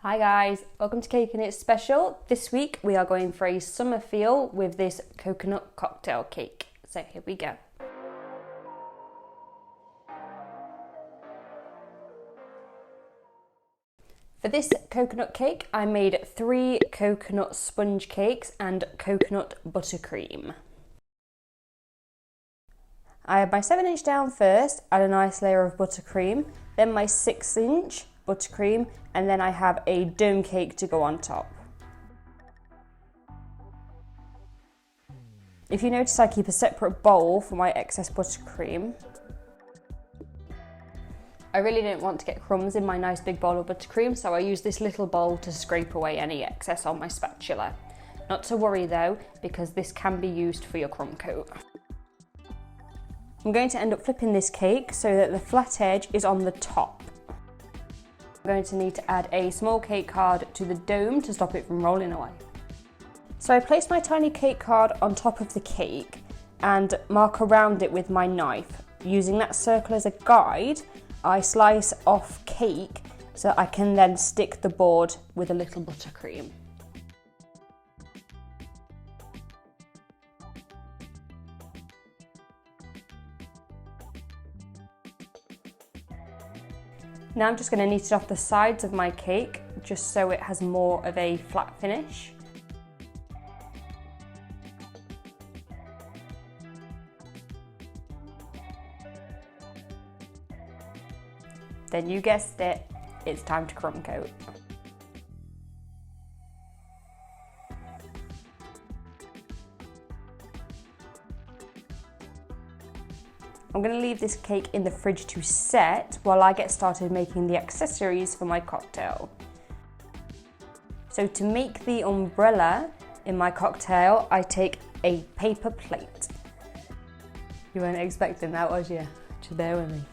Hi guys, welcome to Cake and It's Special. This week we are going for a summer feel with this coconut cocktail cake. So here we go. For this coconut cake, I made 3 coconut sponge cakes and coconut buttercream. I have my 7-inch down first, add a nice layer of buttercream, then my 6-inch buttercream, and then I have a dome cake to go on top. If you notice, I keep a separate bowl for my excess buttercream. I really didn't want to get crumbs in my nice big bowl of buttercream, so I used this little bowl to scrape away any excess on my spatula. Not to worry though, because this can be used for your crumb coat. I'm going to end up flipping this cake so that the flat edge is on the top. I'm going to need to add a small cake card to the dome to stop it from rolling away. So I place my tiny cake card on top of the cake and mark around it with my knife. Using that circle as a guide, I slice off cake so I can then stick the board with a little buttercream. Now I'm just going to knead it off the sides of my cake just so it has more of a flat finish. Then you guessed it, it's time to crumb coat. I'm going to leave this cake in the fridge to set while I get started making the accessories for my cocktail. So to make the umbrella in my cocktail, I take a paper plate. You weren't expecting that, was you? Just bear with me.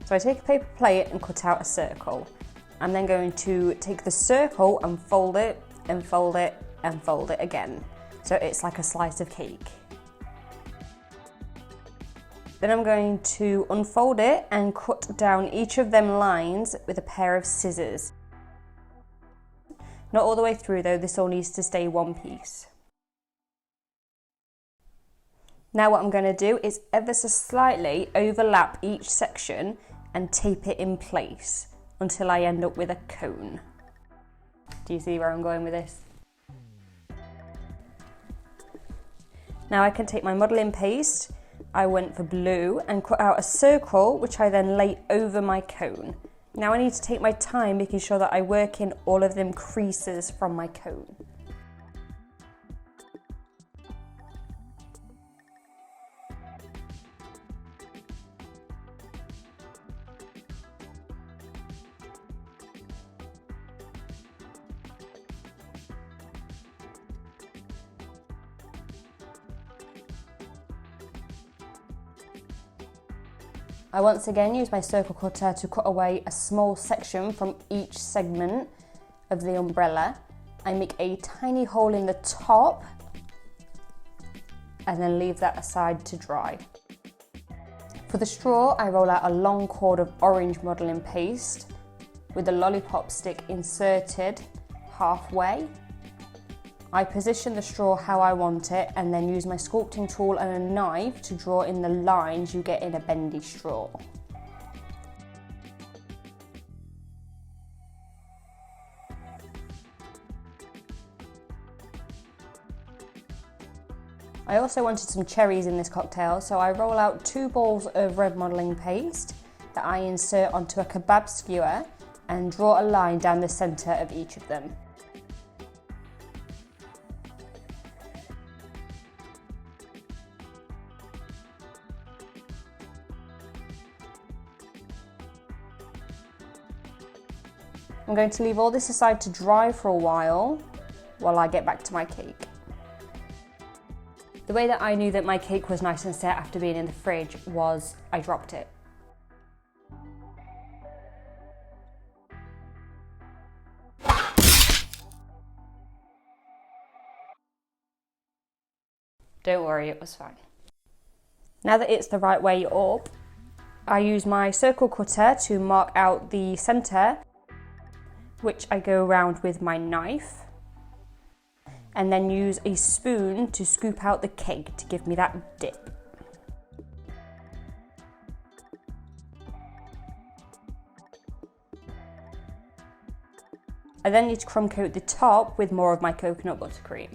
So I take a paper plate and cut out a circle. I'm then going to take the circle and fold it and fold it and fold it again. So it's like a slice of cake. Then I'm going to unfold it and cut down each of them lines with a pair of scissors. Not all the way through though, this all needs to stay one piece. Now what I'm going to do is ever so slightly overlap each section and tape it in place until I end up with a cone. Do you see where I'm going with this? Now I can take my modelling paste. I went for blue and cut out a circle which I then lay over my cone. Now I need to take my time making sure that I work in all of them creases from my cone. I once again use my circle cutter to cut away a small section from each segment of the umbrella. I make a tiny hole in the top and then leave that aside to dry. For the straw, I roll out a long cord of orange modelling paste with the lollipop stick inserted halfway. I position the straw how I want it and then use my sculpting tool and a knife to draw in the lines you get in a bendy straw. I also wanted some cherries in this cocktail, so I roll out 2 balls of red modelling paste that I insert onto a kebab skewer and draw a line down the centre of each of them. I'm going to leave all this aside to dry for a while I get back to my cake. The way that I knew that my cake was nice and set after being in the fridge was I dropped it. Don't worry, it was fine. Now that it's the right way up, I use my circle cutter to mark out the centre, which I go around with my knife, and then use a spoon to scoop out the cake to give me that dip. I then need to crumb coat the top with more of my coconut buttercream.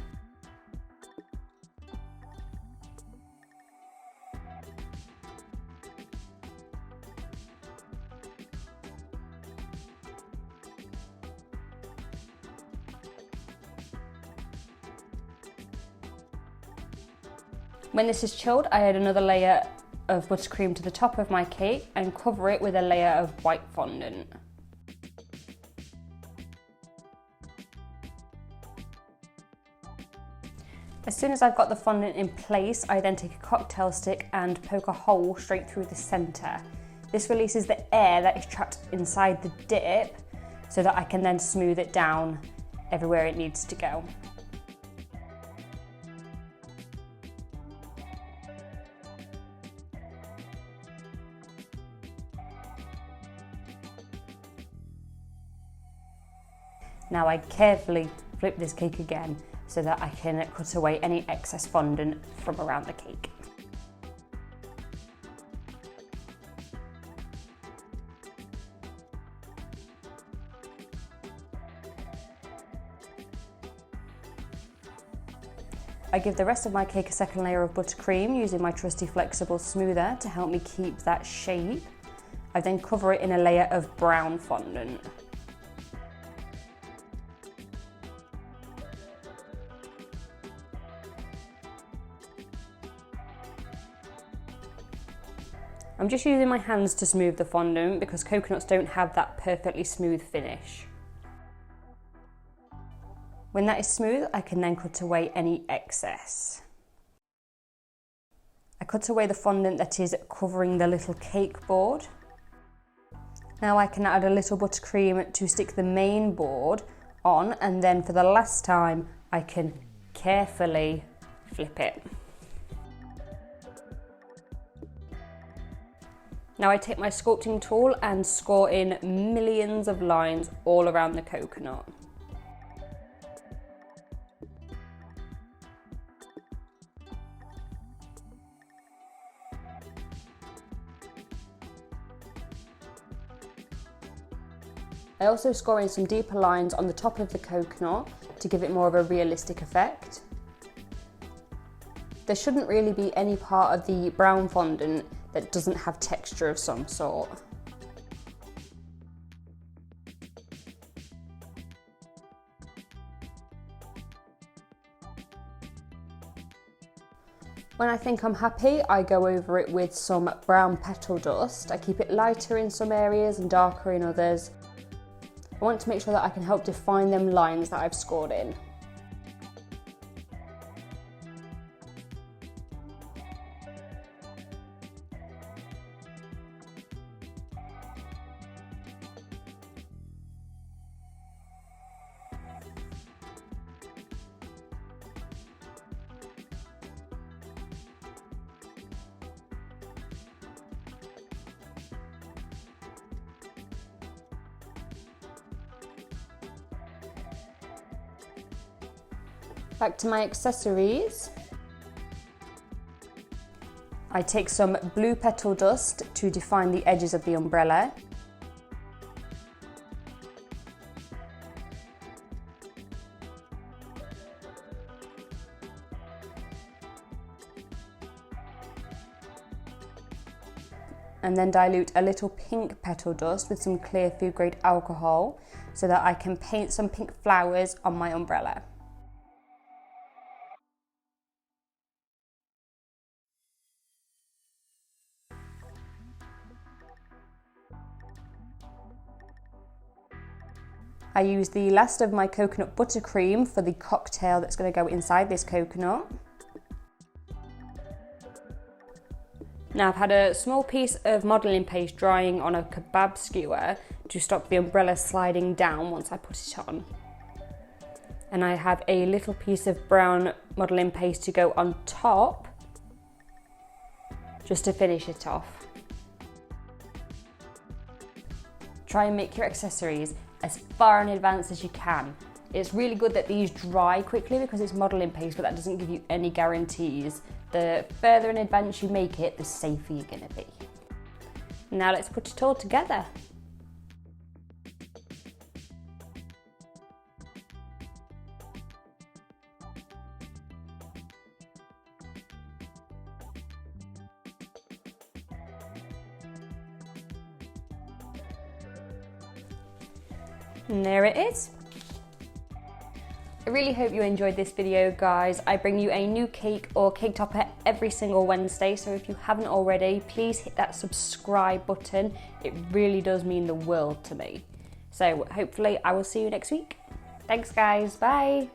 When this is chilled, I add another layer of buttercream to the top of my cake and cover it with a layer of white fondant. As soon as I've got the fondant in place, I then take a cocktail stick and poke a hole straight through the centre. This releases the air that is trapped inside the dip so that I can then smooth it down everywhere it needs to go. Now I carefully flip this cake again so that I can cut away any excess fondant from around the cake. I give the rest of my cake a second layer of buttercream using my trusty flexible smoother to help me keep that shape. I then cover it in a layer of brown fondant. I'm just using my hands to smooth the fondant because coconuts don't have that perfectly smooth finish. When that is smooth, I can then cut away any excess. I cut away the fondant that is covering the little cake board. Now I can add a little buttercream to stick the main board on, and then for the last time I can carefully flip it. Now I take my sculpting tool and score in millions of lines all around the coconut. I also score in some deeper lines on the top of the coconut to give it more of a realistic effect. There shouldn't really be any part of the brown fondant that doesn't have texture of some sort. When I think I'm happy, I go over it with some brown petal dust. I keep it lighter in some areas and darker in others. I want to make sure that I can help define them lines that I've scored in. Back to my accessories. I take some blue petal dust to define the edges of the umbrella. And then dilute a little pink petal dust with some clear food grade alcohol so that I can paint some pink flowers on my umbrella. I use the last of my coconut buttercream for the cocktail that's going to go inside this coconut. Now I've had a small piece of modelling paste drying on a kebab skewer to stop the umbrella sliding down once I put it on. And I have a little piece of brown modelling paste to go on top just to finish it off. Try and make your accessories as far in advance as you can. It's really good that these dry quickly because it's modelling paste, but that doesn't give you any guarantees. The further in advance you make it, the safer you're going to be. Now let's put it all together. And there it is. I really hope you enjoyed this video, guys. I bring you a new cake or cake topper every single Wednesday, so if you haven't already, please hit that subscribe button. It really does mean the world to me. So hopefully I will see you next week. Thanks guys, bye.